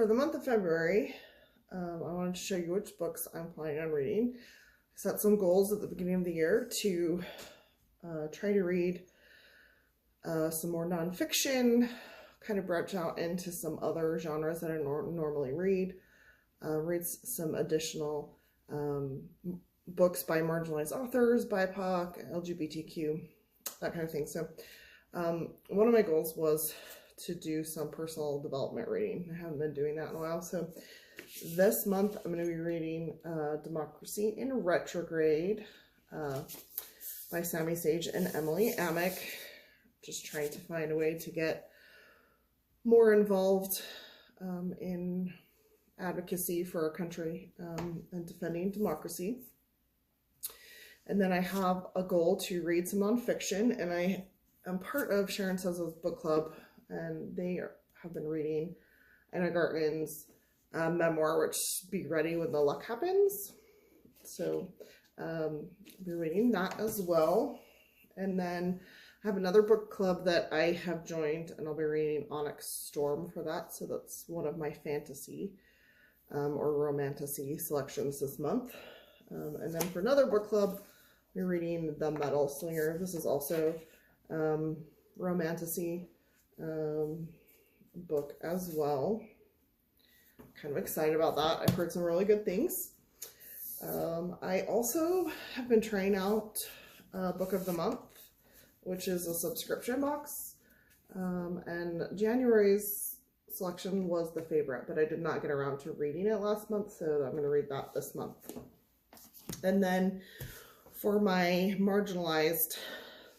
for the month of February, I wanted to show you which books I'm planning on reading. I set some goals at the beginning of the year to try to read some more nonfiction, kind of branch out into some other genres that I normally read, read some additional books by marginalized authors, BIPOC, LGBTQ, that kind of thing. So one of my goals was to do some personal development reading. I haven't been doing that in a while. So this month I'm going to be reading Democracy in Retrograde by Sami Sage and Emily Amick. Just trying to find a way to get more involved in advocacy for our country and defending democracy. And then I have a goal to read some nonfiction, and I am part of Sharon Sez's book club, and they have been reading Anna Gartman's memoir, which Be Ready When the Luck Happens. So I'll be reading that as well. And then I have another book club that I have joined, and I'll be reading Onyx Storm for that. So that's one of my fantasy or romantasy selections this month. And then for another book club, we're reading The Metal Slinger. This is also romantasy book as well. Kind of excited about that. I've heard some really good things. I also have been trying out Book of the Month, which is a subscription box. And January's selection was the favorite, but I did not get around to reading it last month, so I'm going to read that this month. And then for my marginalized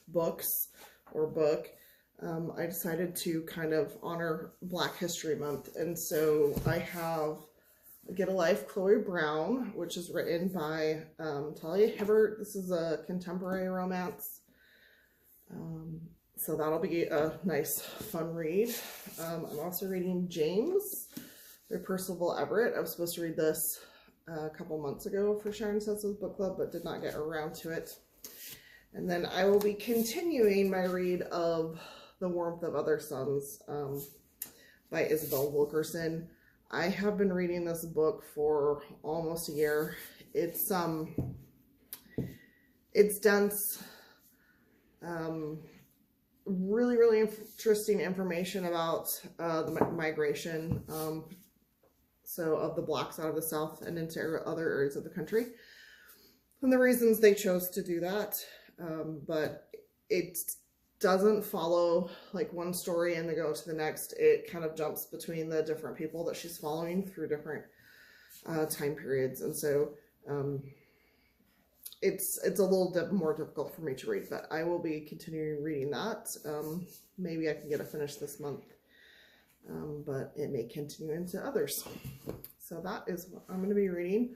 books or book, I decided to kind of honor Black History Month. And so I have Get a Life, Chloe Brown, which is written by Talia Hibbert. This is a contemporary romance. So that'll be a nice, fun read. I'm also reading James by Percival Everett. I was supposed to read this a couple months ago for Sharon Sez's book club, but did not get around to it. And then I will be continuing my read of The Warmth of Other Suns by Isabel Wilkerson. I have been reading this book for almost a year. It's dense, really interesting information about the migration so of the Blacks out of the South and into other areas of the country, and the reasons they chose to do that. But it doesn't follow like one story and then go to the next. It kind of jumps between the different people that she's following through different time periods, and so it's a little more difficult for me to read, but I will be continuing reading that. Maybe I can get it finished this month, but it may continue into others. So that is what I'm going to be reading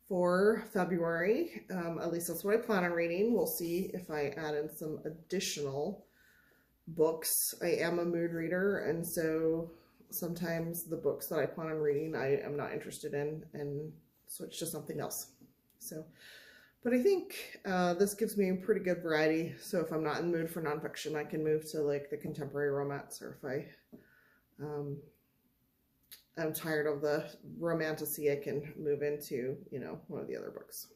for February. At least that's what I plan on reading. We'll see if I add in some additional books. I am a mood reader, and so sometimes the books that I plan on reading I am not interested in and switch to something else. So, but I think this gives me a pretty good variety. So if I'm not in the mood for nonfiction, I can move to like the contemporary romance, or if I I'm tired of the romantasy, I can move into, you know, one of the other books.